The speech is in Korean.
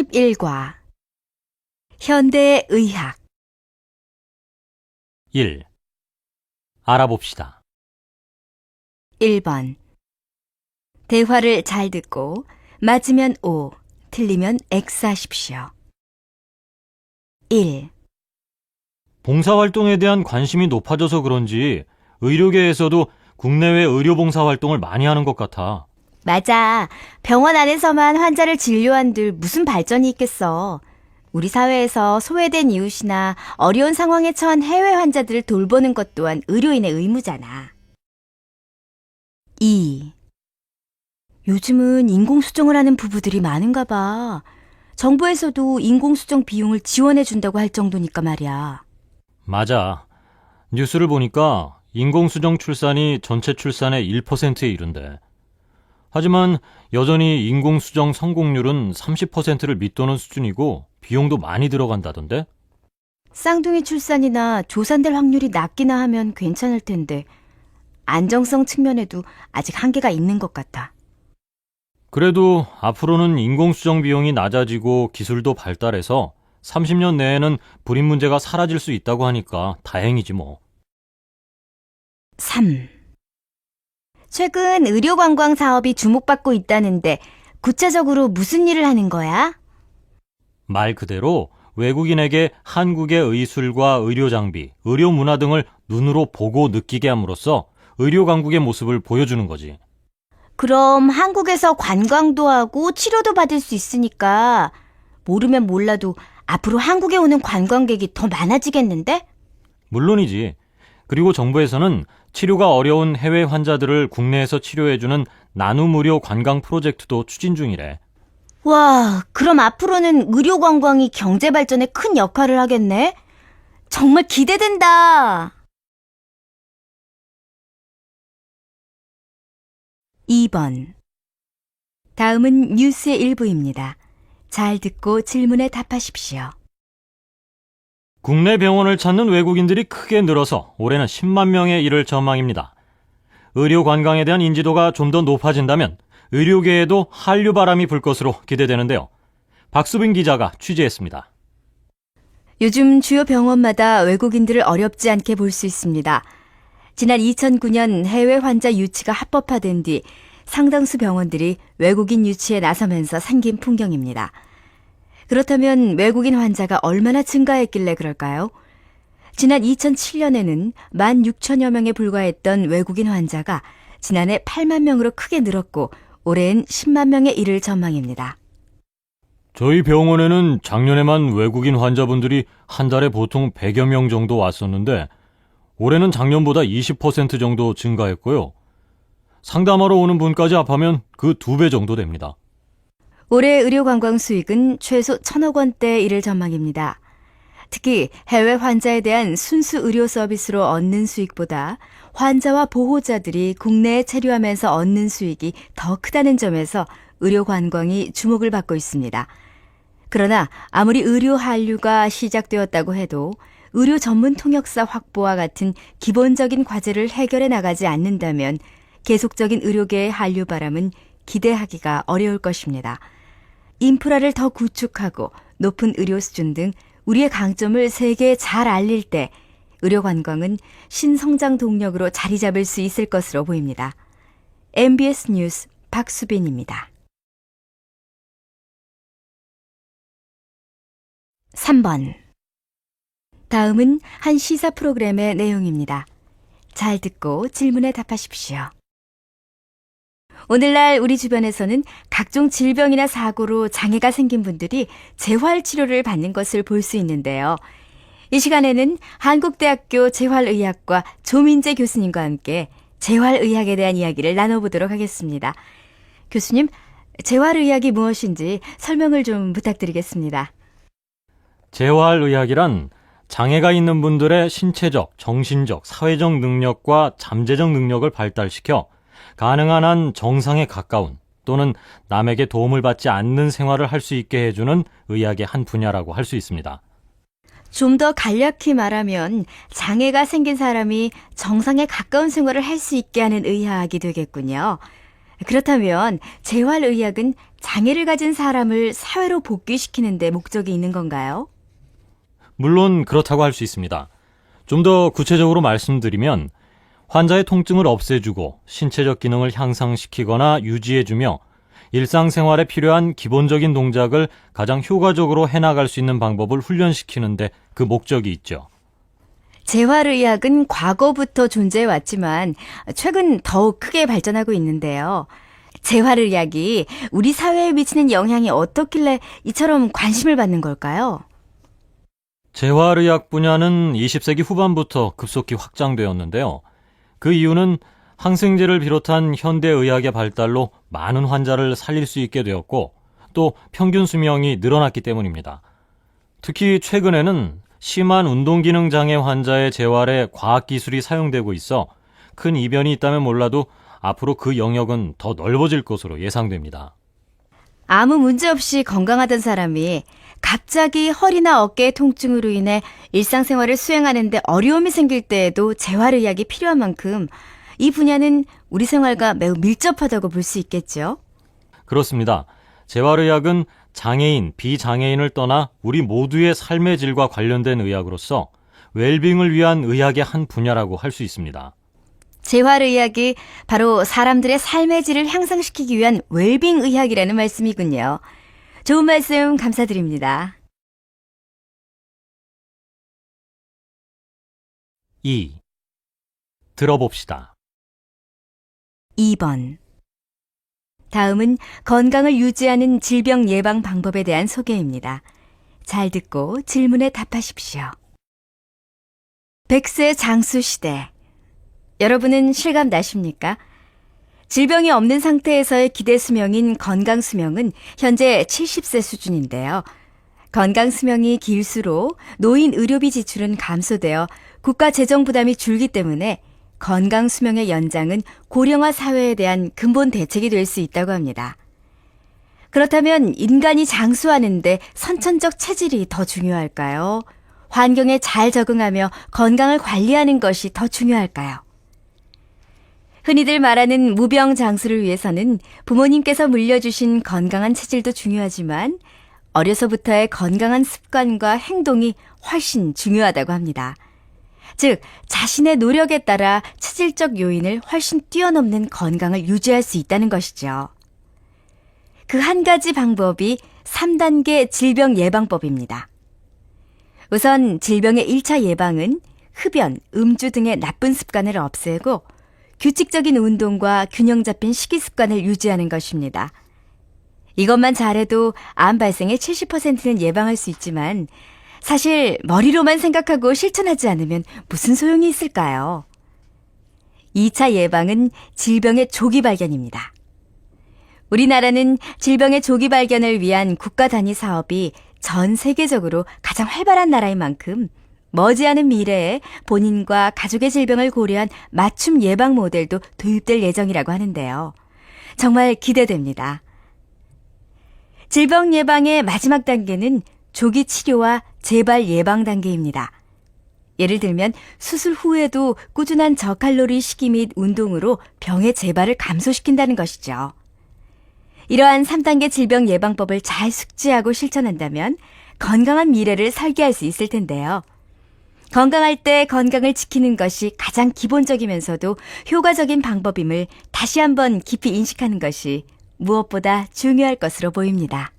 11과 현대의학 1. 알아봅시다. 1번 대화를 잘 듣고 맞으면 O, 틀리면 X 하십시오. 1. 봉사활동에 대한 관심이 높아져서 그런지 의료계에서도 국내외 의료봉사활동을 많이 하는 것 같아. 맞아. 병원 안에서만 환자를 진료한들 무슨 발전이 있겠어. 우리 사회에서 소외된 이웃이나 어려운 상황에 처한 해외 환자들을 돌보는 것 또한 의료인의 의무잖아. 2. 요즘은 인공수정을 하는 부부들이 많은가 봐. 정부에서도 인공수정 비용을 지원해준다고 할 정도니까 말이야. 맞아. 뉴스를 보니까 인공수정 출산이 전체 출산의 1%에 이른대. 하지만 여전히 인공수정 성공률은 30%를 밑도는 수준이고 비용도 많이 들어간다던데? 쌍둥이 출산이나 조산될 확률이 낮기나 하면 괜찮을 텐데 안정성 측면에도 아직 한계가 있는 것 같아. 그래도 앞으로는 인공수정 비용이 낮아지고 기술도 발달해서 30년 내에는 불임 문제가 사라질 수 있다고 하니까 다행이지 뭐. 3. 최근 의료관광 사업이 주목받고 있다는데 구체적으로 무슨 일을 하는 거야? 말 그대로 외국인에게 한국의 의술과 의료장비, 의료문화 등을 눈으로 보고 느끼게 함으로써 의료강국의 모습을 보여주는 거지. 그럼 한국에서 관광도 하고 치료도 받을 수 있으니까 모르면 몰라도 앞으로 한국에 오는 관광객이 더 많아지겠는데? 물론이지. 그리고 정부에서는 치료가 어려운 해외 환자들을 국내에서 치료해주는 나눔 의료 관광 프로젝트도 추진 중이래. 와, 그럼 앞으로는 의료 관광이 경제 발전에 큰 역할을 하겠네? 정말 기대된다. 2번. 다음은 뉴스의 일부입니다. 잘 듣고 질문에 답하십시오. 국내 병원을 찾는 외국인들이 크게 늘어서 올해는 10만 명에 이를 전망입니다. 의료 관광에 대한 인지도가 좀 더 높아진다면 의료계에도 한류 바람이 불 것으로 기대되는데요. 박수빈 기자가 취재했습니다. 요즘 주요 병원마다 외국인들을 어렵지 않게 볼 수 있습니다. 지난 2009년 해외 환자 유치가 합법화된 뒤 상당수 병원들이 외국인 유치에 나서면서 생긴 풍경입니다. 그렇다면 외국인 환자가 얼마나 증가했길래 그럴까요? 지난 2007년에는 16,000여 명에 불과했던 외국인 환자가 지난해 8만 명으로 크게 늘었고 올해는 10만 명에 이를 전망입니다. 저희 병원에는 작년에만 외국인 환자분들이 한 달에 보통 100여 명 정도 왔었는데 올해는 작년보다 20% 정도 증가했고요. 상담하러 오는 분까지 합하면 그 2배 정도 됩니다. 올해 의료관광 수익은 최소 1,000억 원대에 이를 전망입니다. 특히 해외 환자에 대한 순수 의료 서비스로 얻는 수익보다 환자와 보호자들이 국내에 체류하면서 얻는 수익이 더 크다는 점에서 의료관광이 주목을 받고 있습니다. 그러나 아무리 의료 한류가 시작되었다고 해도 의료 전문 통역사 확보와 같은 기본적인 과제를 해결해 나가지 않는다면 계속적인 의료계의 한류 바람은 기대하기가 어려울 것입니다. 인프라를 더 구축하고 높은 의료 수준 등 우리의 강점을 세계에 잘 알릴 때 의료관광은 신성장 동력으로 자리 잡을 수 있을 것으로 보입니다. MBS 뉴스 박수빈입니다. 3번. 다음은 한 시사 프로그램의 내용입니다. 잘 듣고 질문에 답하십시오. 오늘날 우리 주변에서는 각종 질병이나 사고로 장애가 생긴 분들이 재활치료를 받는 것을 볼 수 있는데요. 이 시간에는 한국대학교 재활의학과 조민재 교수님과 함께 재활의학에 대한 이야기를 나눠보도록 하겠습니다. 교수님, 재활의학이 무엇인지 설명을 좀 부탁드리겠습니다. 재활의학이란 장애가 있는 분들의 신체적, 정신적, 사회적 능력과 잠재적 능력을 발달시켜 가능한 한 정상에 가까운 또는 남에게 도움을 받지 않는 생활을 할 수 있게 해주는 의학의 한 분야라고 할 수 있습니다. 좀 더 간략히 말하면 장애가 생긴 사람이 정상에 가까운 생활을 할 수 있게 하는 의학이 되겠군요. 그렇다면 재활의학은 장애를 가진 사람을 사회로 복귀시키는 데 목적이 있는 건가요? 물론 그렇다고 할 수 있습니다. 좀 더 구체적으로 말씀드리면 환자의 통증을 없애주고 신체적 기능을 향상시키거나 유지해주며 일상생활에 필요한 기본적인 동작을 가장 효과적으로 해나갈 수 있는 방법을 훈련시키는데 그 목적이 있죠. 재활의학은 과거부터 존재해왔지만 최근 더욱 크게 발전하고 있는데요. 재활의학이 우리 사회에 미치는 영향이 어떻길래 이처럼 관심을 받는 걸까요? 재활의학 분야는 20세기 후반부터 급속히 확장되었는데요. 그 이유는 항생제를 비롯한 현대의학의 발달로 많은 환자를 살릴 수 있게 되었고 또 평균 수명이 늘어났기 때문입니다. 특히 최근에는 심한 운동기능 장애 환자의 재활에 과학기술이 사용되고 있어 큰 이변이 있다면 몰라도 앞으로 그 영역은 더 넓어질 것으로 예상됩니다. 아무 문제 없이 건강하던 사람이 갑자기 허리나 어깨의 통증으로 인해 일상생활을 수행하는데 어려움이 생길 때에도 재활의학이 필요한 만큼 이 분야는 우리 생활과 매우 밀접하다고 볼 수 있겠죠. 그렇습니다. 재활의학은 장애인, 비장애인을 떠나 우리 모두의 삶의 질과 관련된 의학으로서 웰빙을 위한 의학의 한 분야라고 할 수 있습니다. 재활의학이 바로 사람들의 삶의 질을 향상시키기 위한 웰빙 의학이라는 말씀이군요. 좋은 말씀 감사드립니다. 2. 들어봅시다. 2번. 다음은 건강을 유지하는 질병 예방 방법에 대한 소개입니다. 잘 듣고 질문에 답하십시오. 100세 장수 시대. 여러분은 실감 나십니까? 질병이 없는 상태에서의 기대 수명인 건강 수명은 현재 70세 수준인데요. 건강 수명이 길수록 노인 의료비 지출은 감소되어 국가 재정 부담이 줄기 때문에 건강 수명의 연장은 고령화 사회에 대한 근본 대책이 될 수 있다고 합니다. 그렇다면 인간이 장수하는데 선천적 체질이 더 중요할까요? 환경에 잘 적응하며 건강을 관리하는 것이 더 중요할까요? 흔히들 말하는 무병장수를 위해서는 부모님께서 물려주신 건강한 체질도 중요하지만 어려서부터의 건강한 습관과 행동이 훨씬 중요하다고 합니다. 즉, 자신의 노력에 따라 체질적 요인을 훨씬 뛰어넘는 건강을 유지할 수 있다는 것이죠. 그 한 가지 방법이 3단계 질병 예방법입니다. 우선 질병의 1차 예방은 흡연, 음주 등의 나쁜 습관을 없애고 규칙적인 운동과 균형 잡힌 식이 습관을 유지하는 것입니다. 이것만 잘해도 암 발생의 70%는 예방할 수 있지만 사실 머리로만 생각하고 실천하지 않으면 무슨 소용이 있을까요? 2차 예방은 질병의 조기 발견입니다. 우리나라는 질병의 조기 발견을 위한 국가 단위 사업이 전 세계적으로 가장 활발한 나라인 만큼 머지않은 미래에 본인과 가족의 질병을 고려한 맞춤 예방 모델도 도입될 예정이라고 하는데요. 정말 기대됩니다. 질병 예방의 마지막 단계는 조기 치료와 재발 예방 단계입니다. 예를 들면 수술 후에도 꾸준한 저칼로리 식이 및 운동으로 병의 재발을 감소시킨다는 것이죠. 이러한 3단계 질병 예방법을 잘 숙지하고 실천한다면 건강한 미래를 설계할 수 있을 텐데요. 건강할 때 건강을 지키는 것이 가장 기본적이면서도 효과적인 방법임을 다시 한번 깊이 인식하는 것이 무엇보다 중요할 것으로 보입니다.